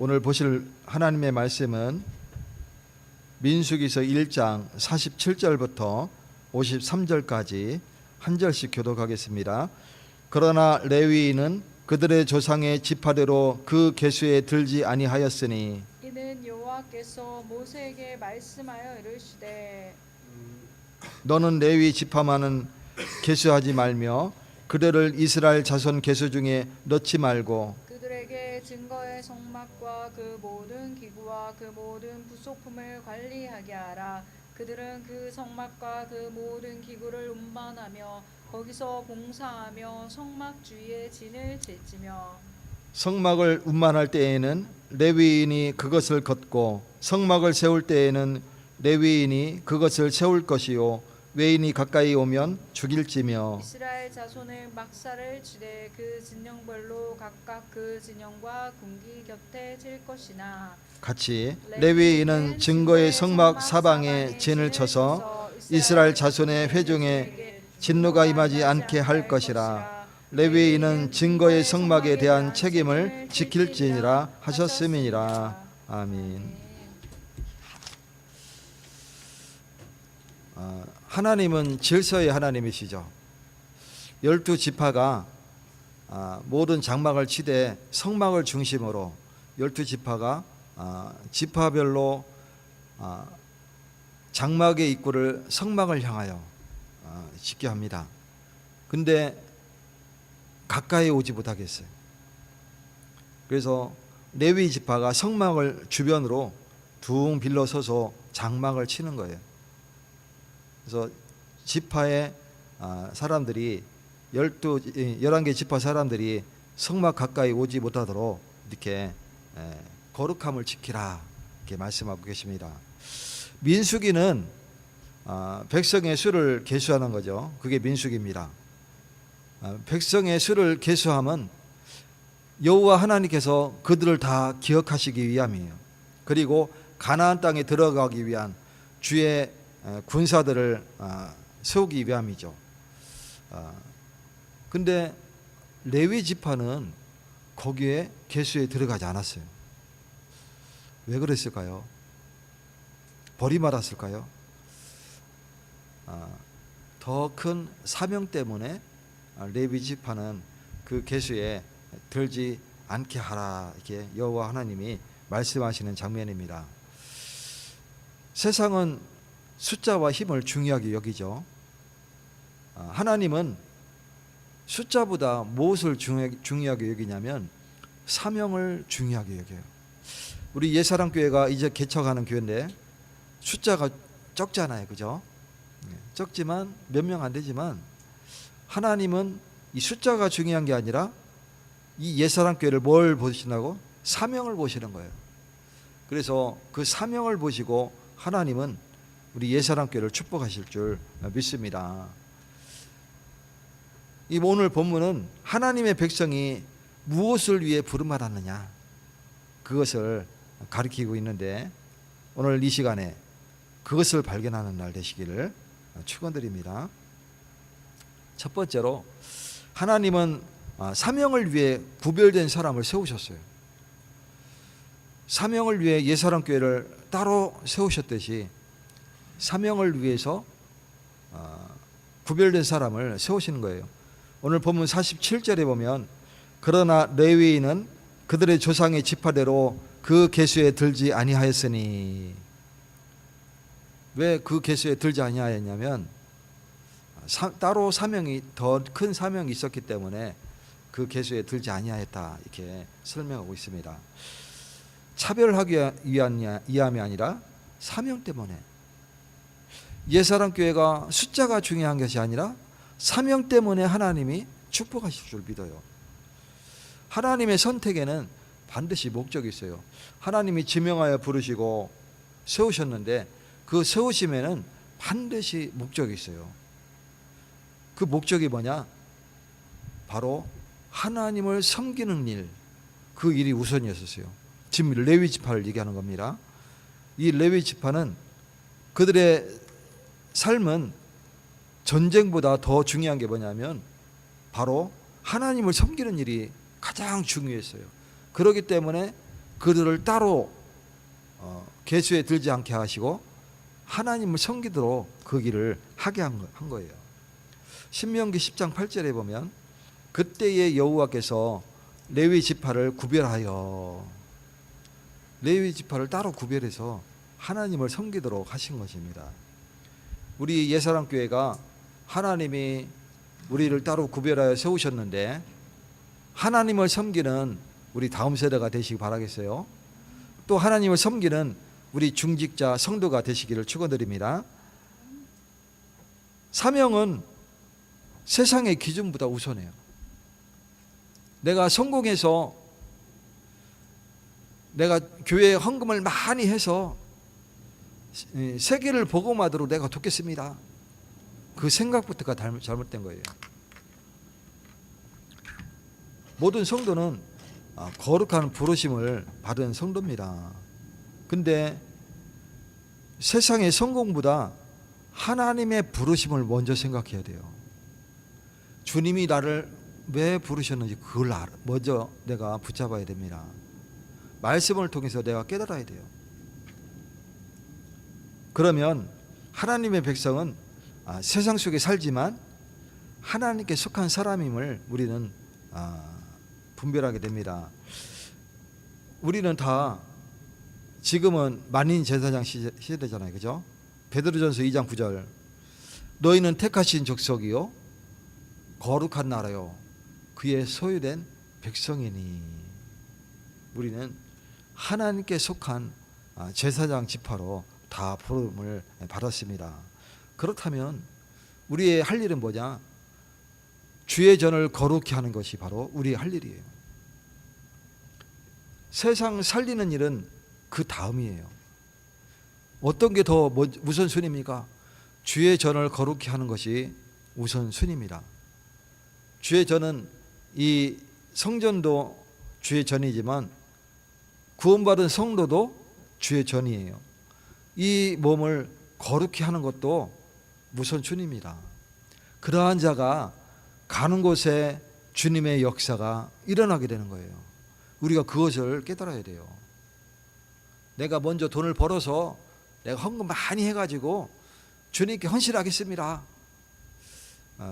오늘 보실 하나님의 말씀은 민수기서 1장 47절부터 53절까지 한 절씩 교독하겠습니다. 그러나 레위인은 그들의 조상의 지파대로 그 계수에 들지 아니하였으니 이는 여호와께서 모세에게 말씀하여 이르시되 너는 레위 지파만은 계수하지 말며 그들을 이스라엘 자손 계수 중에 넣지 말고 그들에게 증거의 성막과 그 모든 기구와 그 모든 부속품을 관리하게 하라. 그들은 그 성막과 그 모든 기구를 운반하며 거기서 봉사하며 성막 주위에 진을 칠지며 성막을 운반할 때에는 레위인이 그것을 걷고 성막을 세울 때에는 레위인이 그것을 세울 것이요 외인이 가까이 오면 죽일지며 이스라엘 자손은 막사를 치되 그 진영별로 각각 그 진영과 군기 곁에 칠 것이나 같이 레위인은 증거의 성막 사방에 진을 쳐서 이스라엘 자손의 회중에 진노가 임하지 않게 할 것이라. 레위인은 증거의 성막에 대한 책임을 지킬지니라 하셨음이니라. 아멘. 하나님은 질서의 하나님이시죠. 12지파가 모든 장막을 치되 성막을 중심으로 12지파가 지파별로 장막의 입구를 성막을 향하여 짓게 합니다. 근데 가까이 오지 못하겠어요. 그래서 레위 지파가 성막을 주변으로 둥 빌러서서 장막을 치는 거예요. 그래서 지파의 사람들이 11개 지파 사람들이 성막 가까이 오지 못하도록 이렇게 거룩함을 지키라 이렇게 말씀하고 계십니다. 민수기는 백성의 수를 계수하는 거죠. 그게 민수기입니다. 백성의 수를 계수하면 여호와 하나님께서 그들을 다 기억하시기 위함이에요. 그리고 가나안 땅에 들어가기 위한 주의 군사들을 세우기 위함이죠. 근데 레위 지파는 거기에 계수에 들어가지 않았어요. 왜 그랬을까요? 버림받았을까요? 더 큰 사명 때문에 레위 지파는 그 계수에 들지 않게 하라 이렇게 여호와 하나님이 말씀하시는 장면입니다. 세상은 숫자와 힘을 중요하게 여기죠. 하나님은 숫자보다 무엇을 중요하게 여기냐면 사명을 중요하게 여겨요. 우리 옛사랑교회가 이제 개척하는 교회인데 숫자가 적잖아요, 그죠? 적지만 몇 명 안 되지만 하나님은 이 숫자가 중요한 게 아니라 이 옛사랑교회를 뭘 보시나고? 사명을 보시는 거예요. 그래서 그 사명을 보시고 하나님은 우리 옛사랑교회를 축복하실 줄 믿습니다. 이 오늘 본문은 하나님의 백성이 무엇을 위해 부름받았느냐 그것을 가리키고 있는데 오늘 이 시간에 그것을 발견하는 날 되시기를 축원드립니다. 첫 번째로 하나님은 사명을 위해 구별된 사람을 세우셨어요. 사명을 위해 옛사랑교회를 따로 세우셨듯이 사명을 위해서 구별된 사람을 세우시는 거예요. 오늘 본문 47절에 보면 그러나 레위인은 그들의 조상의 지파대로 그 계수에 들지 아니하였으니 왜 그 계수에 들지 아니하였냐면 따로 사명이 더 큰 사명이 있었기 때문에 그 계수에 들지 아니하였다 이렇게 설명하고 있습니다. 차별하기 위함이 아니라 사명 때문에 옛사랑교회가 숫자가 중요한 것이 아니라 사명 때문에 하나님이 축복하실 줄 믿어요. 하나님의 선택에는 반드시 목적이 있어요. 하나님이 지명하여 부르시고 세우셨는데 그 세우심에는 반드시 목적이 있어요. 그 목적이 뭐냐? 바로 하나님을 섬기는 일, 그 일이 우선이었어요. 지금 레위 지파를 얘기하는 겁니다. 이 레위 지파는 그들의 삶은 전쟁보다 더 중요한 게 뭐냐면 바로 하나님을 섬기는 일이 가장 중요했어요. 그렇기 때문에 그들을 따로 계수에 들지 않게 하시고 하나님을 섬기도록 그 길을 하게 한 거예요. 신명기 10장 8절에 보면 그때의 여호와께서 레위 지파를 구별하여, 레위 지파를 따로 구별해서 하나님을 섬기도록 하신 것입니다. 우리 예사랑교회가 하나님이 우리를 따로 구별하여 세우셨는데 하나님을 섬기는 우리 다음 세대가 되시기 바라겠어요. 또 하나님을 섬기는 우리 중직자 성도가 되시기를 축원드립니다. 사명은 세상의 기준보다 우선해요. 내가 성공해서 내가 교회에 헌금을 많이 해서 세계를 복음하도록 내가 돕겠습니다. 그 생각부터가 잘못된 거예요. 모든 성도는 거룩한 부르심을 받은 성도입니다. 근데 세상의 성공보다 하나님의 부르심을 먼저 생각해야 돼요. 주님이 나를 왜 부르셨는지 그걸 먼저 내가 붙잡아야 됩니다. 말씀을 통해서 내가 깨달아야 돼요. 그러면 하나님의 백성은 세상 속에 살지만 하나님께 속한 사람임을 우리는 분별하게 됩니다. 우리는 다 지금은 만인 제사장 시대잖아요, 그죠? 베드로전서 2장 9절, 너희는 택하신 족속이요 거룩한 나라요 그의 소유된 백성이니. 우리는 하나님께 속한 제사장 지파로 다 부름을 받았습니다. 그렇다면 우리의 할 일은 뭐냐? 주의 전을 거룩히 하는 것이 바로 우리의 할 일이에요. 세상 살리는 일은 그 다음이에요. 어떤 게 더 우선순위입니까? 주의 전을 거룩히 하는 것이 우선순위입니다. 주의 전은 이 성전도 주의 전이지만 구원받은 성도도 주의 전이에요. 이 몸을 거룩히 하는 것도 우선순위입니다. 그러한 자가 가는 곳에 주님의 역사가 일어나게 되는 거예요. 우리가 그것을 깨달아야 돼요. 내가 먼저 돈을 벌어서 내가 헌금 많이 해가지고 주님께 헌신하겠습니다.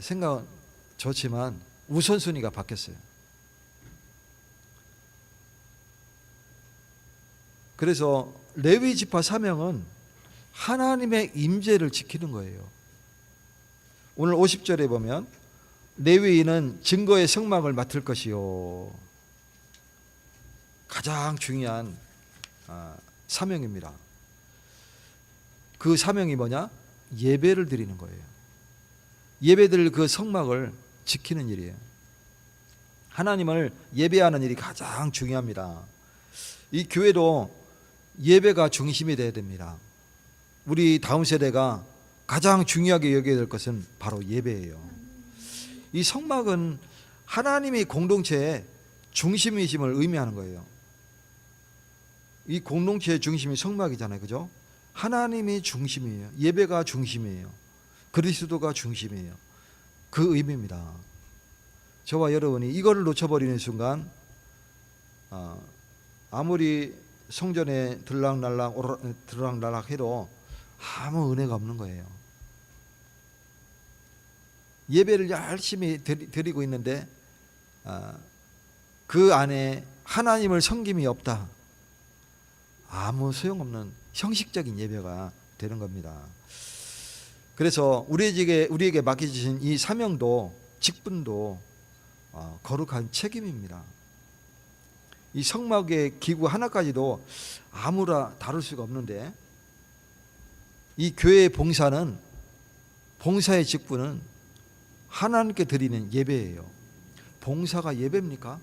생각은 좋지만 우선순위가 바뀌었어요. 그래서 레위 지파 사명은 하나님의 임재를 지키는 거예요. 오늘 50절에 보면 레위인은 증거의 성막을 맡을 것이요. 가장 중요한 사명입니다. 그 사명이 뭐냐? 예배를 드리는 거예요. 예배드릴 그 성막을 지키는 일이에요. 하나님을 예배하는 일이 가장 중요합니다. 이 교회도 예배가 중심이 되어야 됩니다. 우리 다음 세대가 가장 중요하게 여겨야 될 것은 바로 예배예요. 이 성막은 하나님이 공동체의 중심이심을 의미하는 거예요. 이 공동체의 중심이 성막이잖아요, 그죠? 하나님이 중심이에요. 예배가 중심이에요. 그리스도가 중심이에요. 그 의미입니다. 저와 여러분이 이거를 놓쳐버리는 순간 아무리 성전에 들락날락 해도 아무 은혜가 없는 거예요. 예배를 열심히 드리고 있는데 그 안에 하나님을 섬김이 없다. 아무 소용없는 형식적인 예배가 되는 겁니다. 그래서 우리에게 맡겨주신 이 사명도 직분도 거룩한 책임입니다. 이 성막의 기구 하나까지도 아무나 다룰 수가 없는데 이 교회의 봉사의 직분은 하나님께 드리는 예배예요. 봉사가 예배입니까?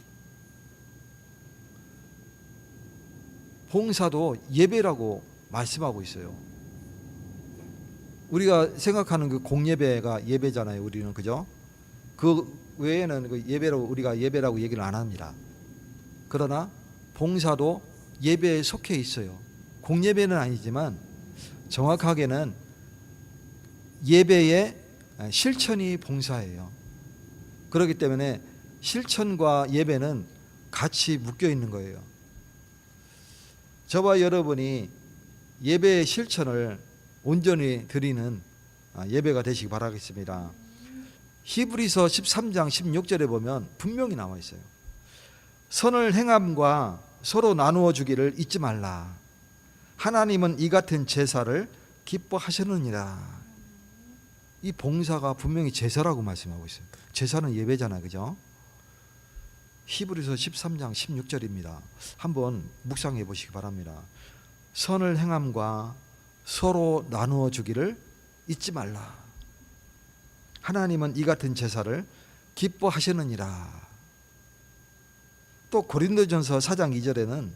봉사도 예배라고 말씀하고 있어요. 우리가 생각하는 그 공예배가 예배잖아요. 우리는, 그죠? 그 외에는 그 우리가 예배라고 얘기를 안 합니다. 그러나 봉사도 예배에 속해 있어요. 공예배는 아니지만 정확하게는 예배의 실천이 봉사예요. 그렇기 때문에 실천과 예배는 같이 묶여 있는 거예요. 저와 여러분이 예배의 실천을 온전히 드리는 예배가 되시기 바라겠습니다. 히브리서 13장 16절에 보면 분명히 나와 있어요. 선을 행함과 서로 나누어 주기를 잊지 말라. 하나님은 이 같은 제사를 기뻐하시느니라. 이 봉사가 분명히 제사라고 말씀하고 있어요. 제사는 예배잖아요, 그죠? 히브리서 13장 16절입니다. 한번 묵상해 보시기 바랍니다. 선을 행함과 서로 나누어 주기를 잊지 말라. 하나님은 이 같은 제사를 기뻐하시느니라. 또 고린도전서 4장 2절에는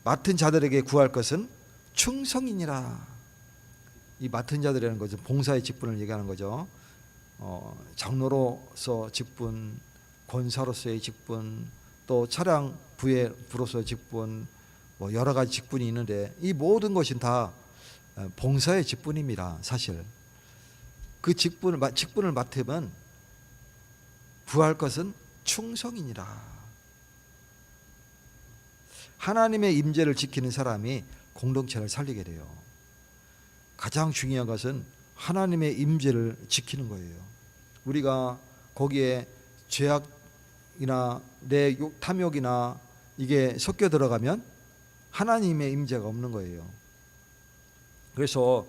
맡은 자들에게 구할 것은 충성이니라. 이 맡은 자들이라는 것은 봉사의 직분을 얘기하는 거죠. 장로로서 직분, 권사로서의 직분, 또 차량 부로서의 직분, 뭐 여러 가지 직분이 있는데 이 모든 것은 다 봉사의 직분입니다. 사실 그 직분을 맡으면 구할 것은 충성이니라. 하나님의 임재를 지키는 사람이 공동체를 살리게 돼요. 가장 중요한 것은 하나님의 임재를 지키는 거예요. 우리가 거기에 죄악이나 내 탐욕이나 이게 섞여 들어가면 하나님의 임재가 없는 거예요. 그래서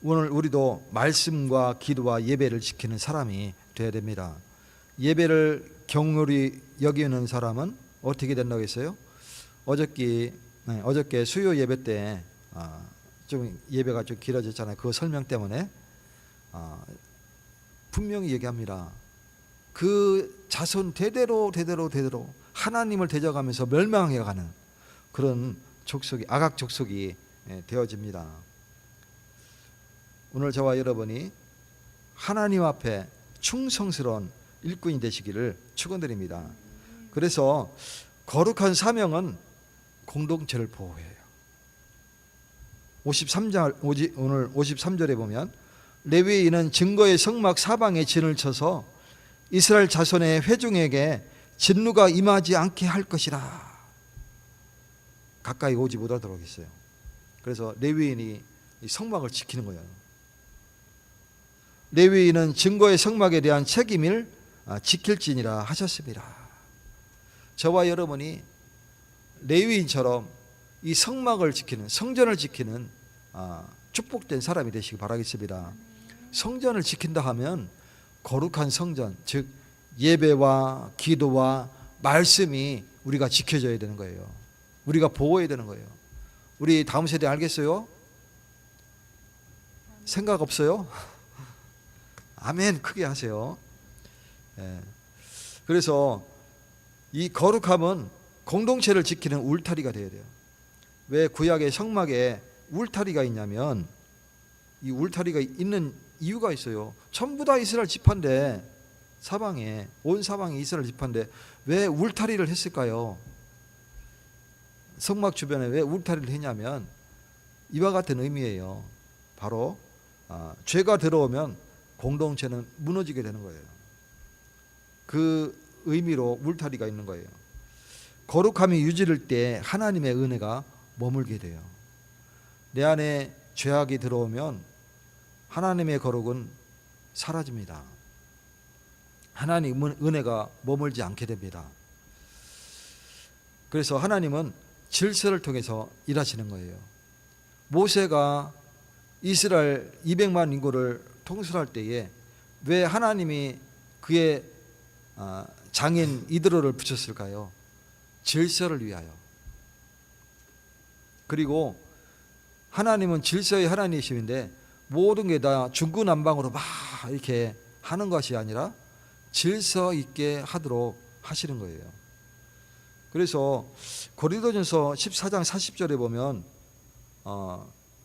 오늘 우리도 말씀과 기도와 예배를 지키는 사람이 되어야 됩니다. 예배를 경홀히 여기는 사람은 어떻게 된다고 했어요? 어저께 수요 예배 때 좀 예배가 좀 길어졌잖아요. 그 설명 때문에 분명히 얘기합니다. 그 자손 대대로 하나님을 대적하면서 멸망해가는 그런 족속이, 악악 족속이 되어집니다. 오늘 저와 여러분이 하나님 앞에 충성스러운 일꾼이 되시기를 축원드립니다. 그래서 거룩한 사명은 공동체를 보호해요. 오늘 53절에 보면 레위인은 증거의 성막 사방에 진을 쳐서 이스라엘 자손의 회중에게 진노가 임하지 않게 할 것이라. 가까이 오지 못하도록 했어요. 그래서 레위인이 이 성막을 지키는 거예요. 레위인은 증거의 성막에 대한 책임을 지킬지니라 하셨습니다. 저와 여러분이 레위인처럼 이 성막을 지키는, 성전을 지키는 축복된 사람이 되시기 바라겠습니다. 성전을 지킨다 하면 거룩한 성전, 즉 예배와 기도와 말씀이 우리가 지켜져야 되는 거예요. 우리가 보호해야 되는 거예요. 우리 다음 세대 알겠어요? 생각 없어요? 아멘 크게 하세요. 그래서 이 거룩함은 공동체를 지키는 울타리가 되어야 돼요. 왜 구약의 성막에 울타리가 있냐면 이 울타리가 있는 이유가 있어요. 전부 다 이스라엘 지파인데, 온 사방에 이스라엘 지파인데 왜 울타리를 했을까요? 성막 주변에 왜 울타리를 했냐면 이와 같은 의미예요. 바로 죄가 들어오면 공동체는 무너지게 되는 거예요. 그 의미로 울타리가 있는 거예요. 거룩함이 유지될 때 하나님의 은혜가 머물게 돼요. 내 안에 죄악이 들어오면 하나님의 거룩은 사라집니다. 하나님은 은혜가 머물지 않게 됩니다. 그래서 하나님은 질서를 통해서 일하시는 거예요. 모세가 이스라엘 200만 인구를 통솔할 때에 왜 하나님이 그의 장인 이드로를 붙였을까요? 질서를 위하여. 그리고 하나님은 질서의 하나님이신데 모든 게 다 중구난방으로 막 이렇게 하는 것이 아니라 질서 있게 하도록 하시는 거예요. 그래서 고린도전서 14장 40절에 보면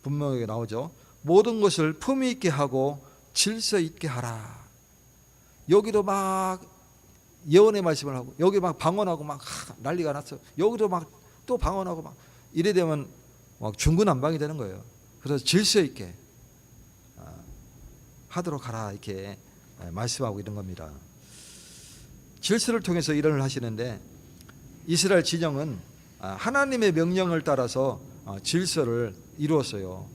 분명하게 나오죠. 모든 것을 품위 있게 하고 질서 있게 하라. 여기도 막 예언의 말씀을 하고 여기 막 방언하고 막 난리가 났어. 여기도 막 또 방언하고 막 이래 되면 막 중구난방이 되는 거예요. 그래서 질서 있게 하도록 하라 이렇게 말씀하고 있는 겁니다. 질서를 통해서 일을 하시는데 이스라엘 진영은 하나님의 명령을 따라서 질서를 이루었어요.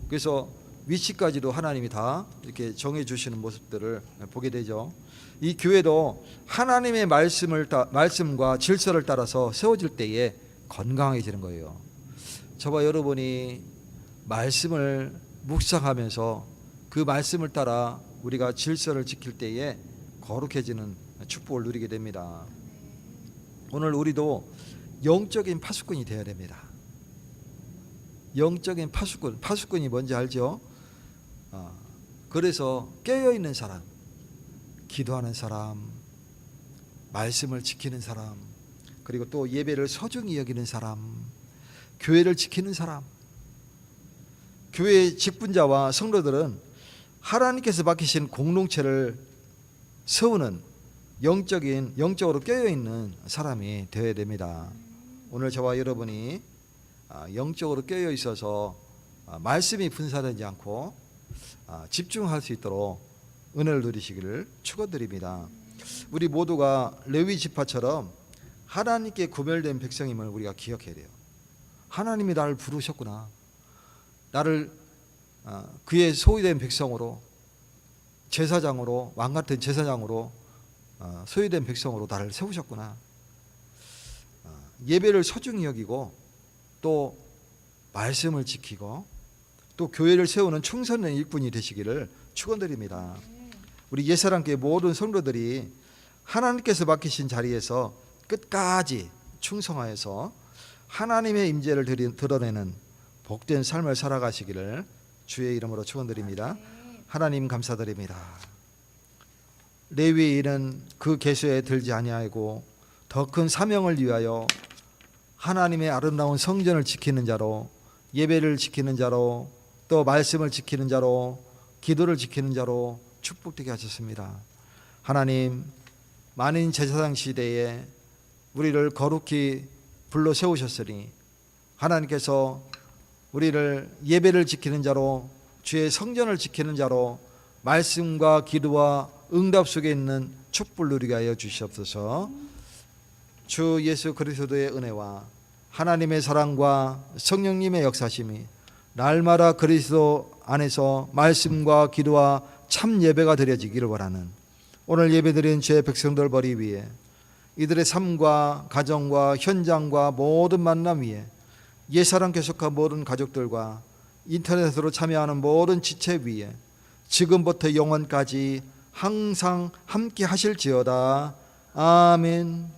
그래서 위치까지도 하나님이 다 이렇게 정해 주시는 모습들을 보게 되죠. 이 교회도 하나님의 말씀과 질서를 따라서 세워질 때에 건강해지는 거예요. 저와 여러분이 말씀을 묵상하면서 그 말씀을 따라 우리가 질서를 지킬 때에 거룩해지는 축복을 누리게 됩니다. 오늘 우리도 영적인 파수꾼이 되어야 됩니다. 영적인 파수꾼이 뭔지 알죠? 그래서 깨어있는 사람, 기도하는 사람, 말씀을 지키는 사람, 그리고 또 예배를 소중히 여기는 사람, 교회를 지키는 사람. 교회의 직분자와 성도들은 하나님께서 맡기신 공동체를 세우는 영적으로 깨어있는 사람이 되어야 됩니다. 오늘 저와 여러분이 영적으로 깨어 있어서 말씀이 분산되지 않고 집중할 수 있도록 은혜를 누리시기를 축원드립니다. 우리 모두가 레위 지파처럼 하나님께 구별된 백성임을 우리가 기억해야 돼요. 하나님이 나를 부르셨구나. 나를 그의 소유된 백성으로, 제사장으로, 왕같은 제사장으로, 소유된 백성으로 나를 세우셨구나. 예배를 소중히 여기고 또 말씀을 지키고 또 교회를 세우는 충성된 일꾼이 되시기를 축원드립니다. 우리 옛사랑교회 모든 성도들이 하나님께서 맡기신 자리에서 끝까지 충성하여서 하나님의 임재를 드러내는 복된 삶을 살아가시기를 주의 이름으로 축원드립니다. 하나님 감사드립니다. 레위인은 그 계수에 들지 아니하고 더 큰 사명을 위하여 하나님의 아름다운 성전을 지키는 자로, 예배를 지키는 자로, 또 말씀을 지키는 자로, 기도를 지키는 자로 축복되게 하셨습니다. 하나님, 만인 제사장 시대에 우리를 거룩히 불러 세우셨으니 하나님께서 우리를 예배를 지키는 자로, 주의 성전을 지키는 자로, 말씀과 기도와 응답 속에 있는 축복을 누리게 하여 주시옵소서. 주 예수 그리스도의 은혜와 하나님의 사랑과 성령님의 역사심이 날마다 그리스도 안에서 말씀과 기도와 참 예배가 드려지기를 원하는 오늘 예배드린 주의 백성들 머리 위에, 이들의 삶과 가정과 현장과 모든 만남 위에, 옛사랑 계속한 모든 가족들과 인터넷으로 참여하는 모든 지체 위에 지금부터 영원까지 항상 함께 하실지어다. 아멘.